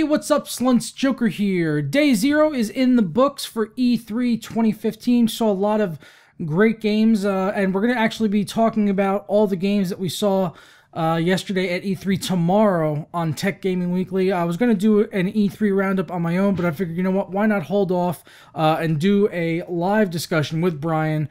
Hey, what's up, Slunts? Joker here. Day 0 is in the books for E3 2015. Saw a lot of great games, and we're going to actually be talking about all the games that we saw yesterday at E3 tomorrow on Tech Gaming Weekly. I was going to do an E3 roundup on my own, but I figured, you know what, why not hold off and do a live discussion with Brian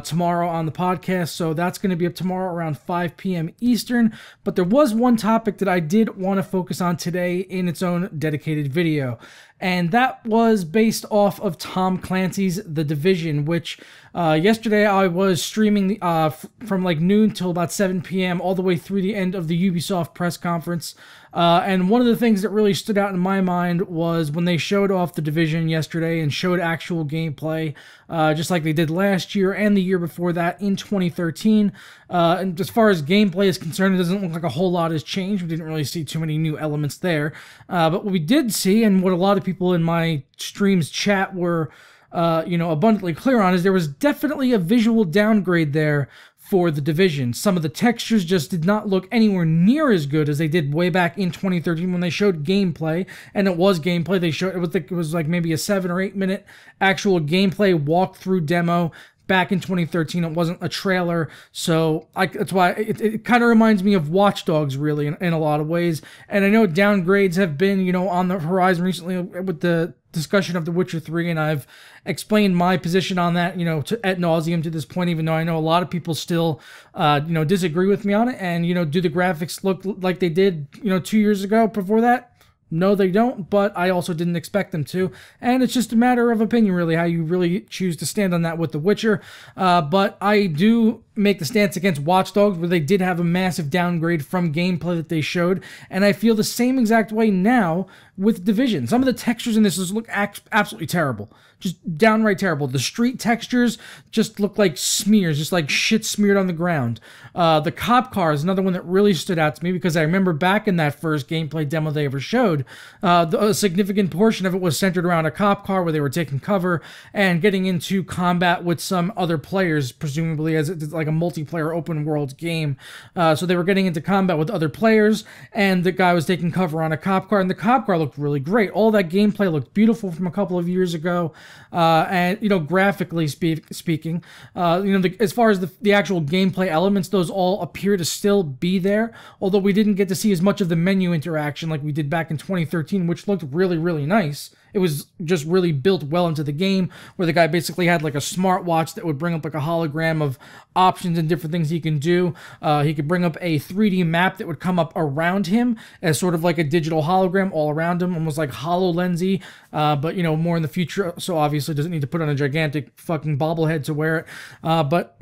tomorrow on the podcast. So that's going to be up tomorrow around 5 p.m. Eastern. But there was one topic that I did want to focus on today in its own dedicated video. And that was based off of Tom Clancy's The Division, which yesterday I was streaming from like noon till about 7 p.m. all the way through the end of the Ubisoft press conference. And one of the things that really stood out in my mind was when they showed off The Division yesterday and showed actual gameplay, just like they did last year and the year before that in 2013. And as far as gameplay is concerned, it doesn't look like a whole lot has changed. We didn't really see too many new elements there. But what we did see, and what a lot of people in my stream's chat were abundantly clear on, is there was definitely a visual downgrade there for The Division. Some of the textures just did not look anywhere near as good as they did way back in 2013 when they showed gameplay, and it was gameplay. They showed it was like maybe a 7 or 8 minute actual gameplay walkthrough demo. Back in 2013, it wasn't a trailer, so that's why it kind of reminds me of Watch Dogs, really, in a lot of ways. And I know downgrades have been, on the horizon recently with the discussion of The Witcher 3, and I've explained my position on that, ad nauseum to this point, even though I know a lot of people still, disagree with me on it. And, do the graphics look like they did, 2 years ago before that? No, they don't, but I also didn't expect them to, and it's just a matter of opinion, really, how you really choose to stand on that with The Witcher. But I do make the stance against Watch Dogs, where they did have a massive downgrade from gameplay that they showed, and I feel the same exact way now with Division. Some of the textures in this look absolutely terrible. Just downright terrible. The street textures just look like smears, just like shit smeared on the ground. The cop car is another one that really stood out to me, because I remember back in that first gameplay demo they ever showed, a significant portion of it was centered around a cop car where they were taking cover and getting into combat with some other players, presumably as it's like a multiplayer open world game. So they were getting into combat with other players, and the guy was taking cover on a cop car, and the cop car looked really great. All that gameplay looked beautiful from a couple of years ago. And graphically speaking, as far as the actual gameplay elements, those all appear to still be there, although we didn't get to see as much of the menu interaction like we did back in 2013, which looked really, really nice. It was just really built well into the game, where the guy basically had like a smartwatch that would bring up like a hologram of options and different things he can do. He could bring up a 3D map that would come up around him as sort of like a digital hologram all around him, almost like HoloLensy, but more in the future, so obviously doesn't need to put on a gigantic fucking bobblehead to wear it. But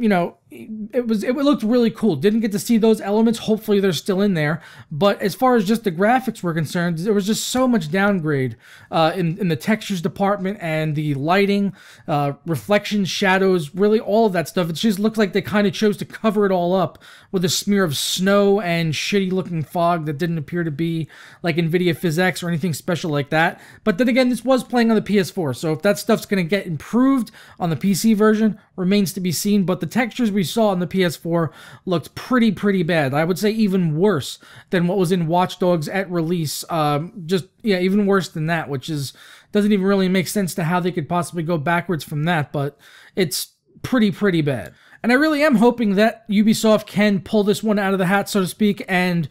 it looked really cool. Didn't get to see those elements. Hopefully they're still in there. But as far as just the graphics were concerned, there was just so much downgrade in the textures department and the lighting, reflections, shadows, really all of that stuff. It just looked like they kind of chose to cover it all up with a smear of snow and shitty looking fog that didn't appear to be like NVIDIA PhysX or anything special like that. But then again, this was playing on the PS4, so if that stuff's going to get improved on the PC version, remains to be seen. But the textures we saw on the PS4 looked pretty bad. I would say even worse than what was in Watch Dogs at release. Even worse than that, which doesn't even really make sense to how they could possibly go backwards from that, but it's pretty bad. And I really am hoping that Ubisoft can pull this one out of the hat, so to speak, and,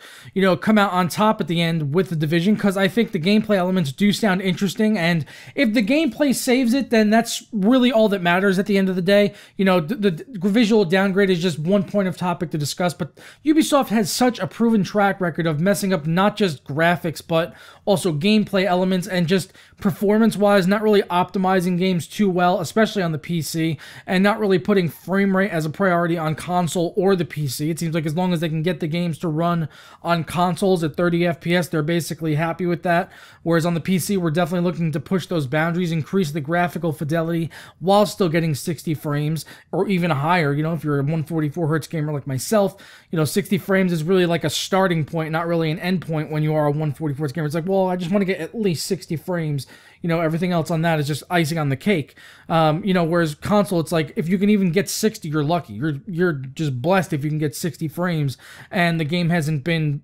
come out on top at the end with The Division, because I think the gameplay elements do sound interesting, and if the gameplay saves it, then that's really all that matters at the end of the day. The visual downgrade is just one point of topic to discuss, but Ubisoft has such a proven track record of messing up not just graphics, but also gameplay elements, and just performance-wise, not really optimizing games too well, especially on the PC, and not really putting frame rate as a priority on console or the PC. It seems like as long as they can get the games to run on consoles at 30 FPS, they're basically happy with that. Whereas on the PC, we're definitely looking to push those boundaries, increase the graphical fidelity while still getting 60 frames or even higher. If you're a 144 hertz gamer like myself, 60 frames is really like a starting point, not really an end point when you are a 144 hertz gamer. It's like, well, I just want to get at least 60 frames. Everything else on that is just icing on the cake. Whereas console, it's like, if you can even get 60, you're lucky. You're just blessed if you can get 60 frames, and the game hasn't been,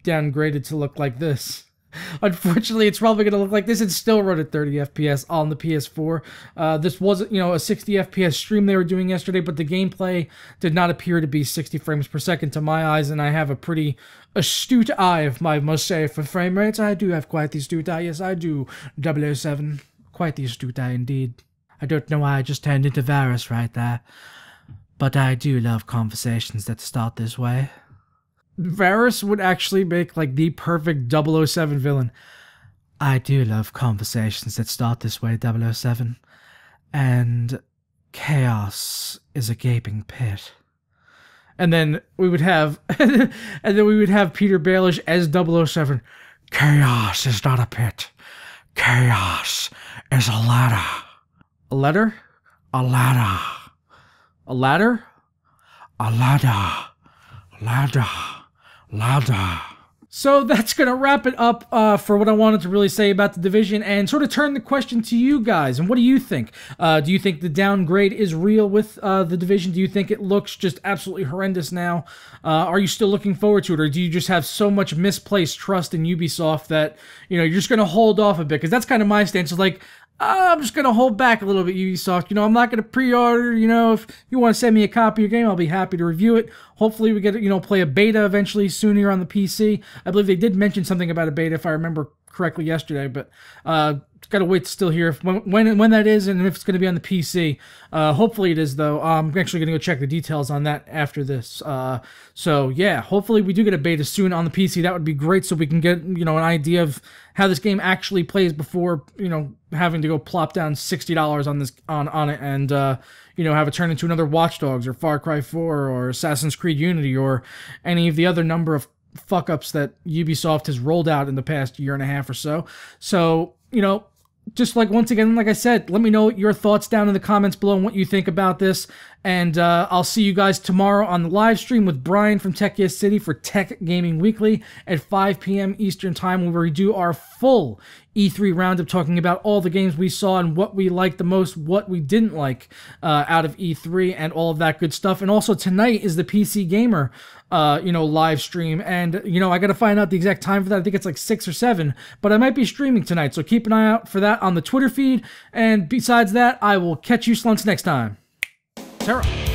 downgraded to look like this. Unfortunately, it's probably going to look like this. It still run at 30 FPS on the PS4. This wasn't, a 60 FPS stream they were doing yesterday, but the gameplay did not appear to be 60 frames per second to my eyes, and I have a pretty astute eye, I must say, for frame rates. I do have quite the astute eye. Yes, I do, 007. Quite the astute eye, indeed. I don't know why I just turned into Varus right there, but I do love conversations that start this way. Varus would actually make, like, the perfect 007 villain. I do love conversations that start this way, 007. And chaos is a gaping pit. And then we would have Peter Baelish as 007. Chaos is not a pit. Chaos is a ladder. A ladder? A ladder. A ladder? A ladder. Ladder. Ladder. So that's going to wrap it up for what I wanted to really say about The Division, and sort of turn the question to you guys. And what do you think? Do you think the downgrade is real with The Division? Do you think it looks just absolutely horrendous now? Are you still looking forward to it, or do you just have so much misplaced trust in Ubisoft that, you're just going to hold off a bit? Because that's kind of my stance. It's like, I'm just going to hold back a little bit, Ubisoft. I'm not going to pre-order. If you want to send me a copy of your game, I'll be happy to review it. Hopefully we get, play a beta eventually soon here on the PC. I believe they did mention something about a beta, if I remember correctly, yesterday, but got to wait to still hear when that is and if it's going to be on the PC. Hopefully it is, though. I'm actually going to go check the details on that after this. So, yeah, hopefully we do get a beta soon on the PC. That would be great, so we can get, an idea of how this game actually plays before, having to go plop down $60 on this on it and, have it turn into another Watch Dogs or Far Cry 4 or Assassin's Creed Unity or any of the other number of fuck-ups that Ubisoft has rolled out in the past year and a half or so. So, just once again, like I said, let me know your thoughts down in the comments below and what you think about this. And I'll see you guys tomorrow on the live stream with Brian from Tech Yes City for Tech Gaming Weekly at 5 p.m. Eastern Time, where we do our full E3 roundup, talking about all the games we saw and what we liked the most, what we didn't like out of E3, and all of that good stuff. And also tonight is the PC Gamer live stream, and I gotta find out the exact time for that. I think it's like 6 or 7, but I might be streaming tonight, so keep an eye out for that on the Twitter feed. And besides that, I will catch you slunts next time. Sarah.